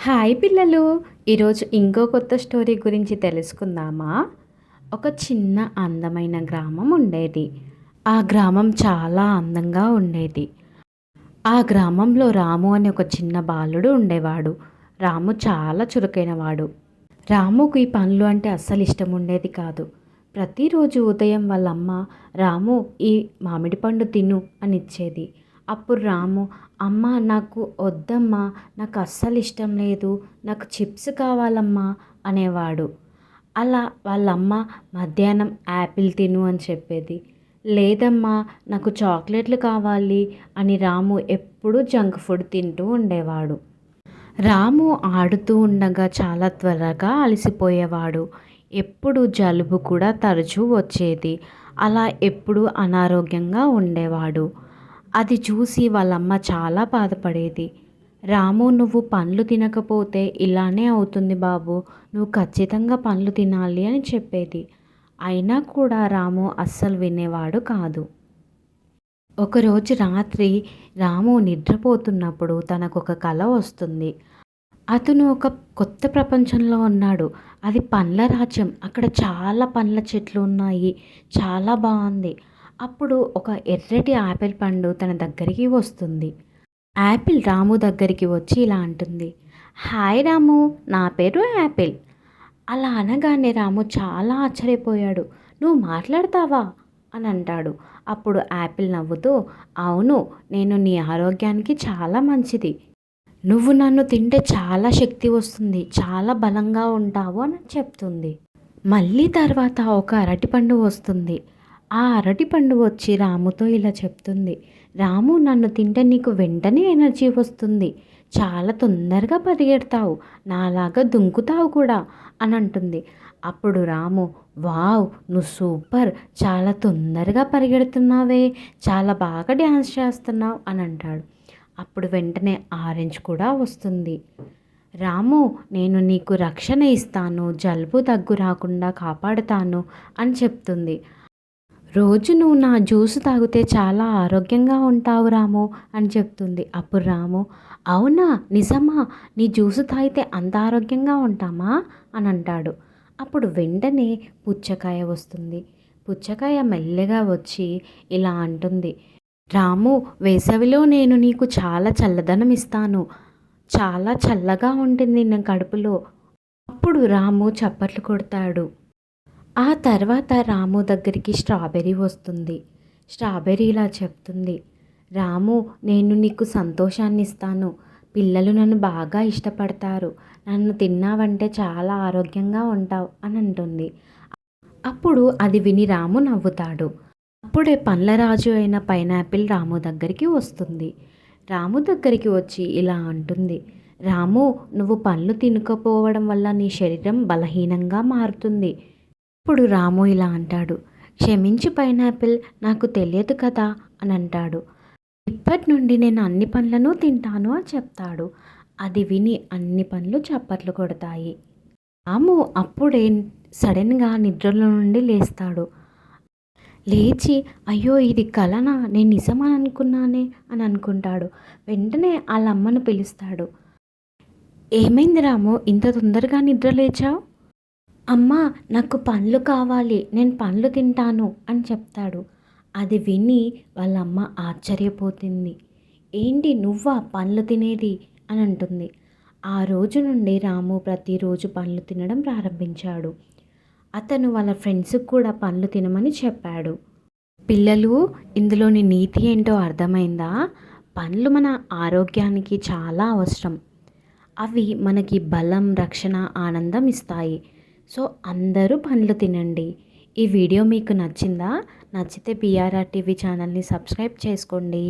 Hi పిల్లలు! ఈరోజు ఇంకో కొత్త స్టోరీ గురించి తెలుసుకుందామా? ఒక చిన్న అందమైన గ్రామం ఉండేది. ఆ గ్రామం చాలా అందంగా ఉండేది. ఆ గ్రామంలో రాము అనే ఒక చిన్న బాలుడు ఉండేవాడు. రాము చాలా చురుకైనవాడు. రాముకు ఈ పనులు అంటే అస్సలు ఇష్టం ఉండేది కాదు. ప్రతిరోజు ఉదయం వాళ్ళమ్మ రాము ఈ మామిడి పండు తిను అని ఇచ్చేది. అప్పుడు రాము అమ్మ నాకు వద్దమ్మా, నాకు అస్సలు ఇష్టం లేదు, నాకు చిప్స్ కావాలమ్మా అనేవాడు. అలా వాళ్ళమ్మ మధ్యాహ్నం యాపిల్ తిను అని చెప్పేది. లేదమ్మా నాకు చాక్లెట్లు కావాలి అని రాము ఎప్పుడూ జంక్ ఫుడ్ తింటూ ఉండేవాడు. రాము ఆడుతూ ఉండగా చాలా త్వరగా అలసిపోయేవాడు. ఎప్పుడు జలుబు కూడా తరచూ వచ్చేది. అలా ఎప్పుడూ అనారోగ్యంగా ఉండేవాడు. అది చూసి వాళ్ళమ్మ చాలా బాధపడేది. రాము నువ్వు పండ్లు తినకపోతే ఇలానే అవుతుంది బాబు, నువ్వు ఖచ్చితంగా పండ్లు తినాలి అని చెప్పేది. అయినా కూడా రాము అస్సలు వినేవాడు కాదు. ఒకరోజు రాత్రి రాము నిద్రపోతున్నప్పుడు తనకొక కల వస్తుంది. అతను ఒక కొత్త ప్రపంచంలో ఉన్నాడు. అది పండ్ల రాజ్యం. అక్కడ చాలా పండ్ల చెట్లు ఉన్నాయి. చాలా బాగుంది. అప్పుడు ఒక ఎర్రటి యాపిల్ పండు తన దగ్గరికి వస్తుంది. యాపిల్ రాము దగ్గరికి వచ్చి ఇలా అంటుంది, హాయ్ రాము, నా పేరు యాపిల్. అలా అనగానే రాము చాలా ఆశ్చర్యపోయాడు. నువ్వు మాట్లాడతావా అని అంటాడు. అప్పుడు యాపిల్ నవ్వుతూ, అవును, నేను నీ ఆరోగ్యానికి చాలా మంచిది, నువ్వు నన్ను తింటే చాలా శక్తి వస్తుంది, చాలా బలంగా ఉంటావు అని చెప్తుంది. మళ్ళీ తర్వాత ఒక అరటిపండు వస్తుంది. ఆ అరటిపండు వచ్చి రాముతో ఇలా చెప్తుంది, రాము నన్ను తింటే నీకు వెంటనే ఎనర్జీ వస్తుంది, చాలా తొందరగా పరిగెడతావు, నాలాగా దుంకుతావు కూడా అని అంటుంది. అప్పుడు రాము, వావ్, నువ్వు సూపర్, చాలా తొందరగా పరిగెడుతున్నావే, చాలా బాగా డ్యాన్స్ చేస్తున్నావు అని అంటాడు. అప్పుడు వెంటనే ఆరెంజ్ కూడా వస్తుంది. రాము, నేను నీకు రక్షణ ఇస్తాను, జలుబు దగ్గు రాకుండా కాపాడుతాను అని చెప్తుంది. రోజు నువ్వు నా జ్యూస్ తాగితే చాలా ఆరోగ్యంగా ఉంటావు రాము అని చెప్తుంది. అప్పుడు రాము, అవునా, నిజమా, నీ జ్యూస్ తాగితే అంత ఆరోగ్యంగా ఉంటామా అని అంటాడు. అప్పుడు వెంటనే పుచ్చకాయ వస్తుంది. పుచ్చకాయ మెల్లగా వచ్చి ఇలా అంటుంది, రాము, వేసవిలో నేను నీకు చాలా చల్లదనం ఇస్తాను, చాలా చల్లగా ఉంటుంది నా కడుపులో. అప్పుడు రాము చప్పట్లు కొడతాడు. ఆ తర్వాత రాము దగ్గరికి స్ట్రాబెర్రీ వస్తుంది. స్ట్రాబెర్రీ ఇలా చెప్తుంది, రాము, నేను నీకు సంతోషాన్ని ఇస్తాను, పిల్లలు నన్ను బాగా ఇష్టపడతారు, నన్ను తిన్నావంటే చాలా ఆరోగ్యంగా ఉంటావు అని అంటుంది. అప్పుడు అది విని రాము నవ్వుతాడు. అప్పుడే పండ్లరాజు అయిన పైనాపిల్ రాము దగ్గరికి వస్తుంది. రాము దగ్గరికి వచ్చి ఇలా అంటుంది, రాము, నువ్వు పండ్లు తినకపోవడం వల్ల నీ శరీరం బలహీనంగా మారుతుంది. ఇప్పుడు రాము ఇలా అంటాడు, క్షమించి పైనాపిల్, నాకు తెలియదు కదా అని అంటాడు. ఇప్పటి నుండి నేను అన్ని పండ్లను తింటాను అని చెప్తాడు. అది విని అన్ని పండ్లు చప్పట్లు కొడతాయి. రాము అప్పుడే సడన్గా నిద్రలో నుండి లేస్తాడు. లేచి, అయ్యో ఇది కలనా, నేను నిజమని అనుకున్నానే అని అనుకుంటాడు. వెంటనే వాళ్ళ అమ్మను పిలుస్తాడు. ఏమైంది రాము, ఇంత తొందరగా నిద్ర లేచావు? అమ్మా, నాకు పండ్లు కావాలి, నేను పండ్లు తింటాను అని చెప్తాడు. అది విని వాళ్ళ అమ్మ ఆశ్చర్యపోతుంది. ఏంటి, నువ్వా పండ్లు తినేది అని అంటుంది. ఆ రోజు నుండి రాము ప్రతిరోజు పండ్లు తినడం ప్రారంభించాడు. అతను వాళ్ళ ఫ్రెండ్స్కి కూడా పండ్లు తినమని చెప్పాడు. పిల్లలు, ఇందులోని నీతి ఏంటో అర్థమైందా? పండ్లు మన ఆరోగ్యానికి చాలా అవసరం. అవి మనకి బలం, రక్షణ, ఆనందం ఇస్తాయి. సో అందరూ పండ్లు తినండి. ఈ వీడియో మీకు నచ్చిందా? నచ్చితే BRR టీవీ ఛానల్ని సబ్స్క్రైబ్ చేసుకోండి.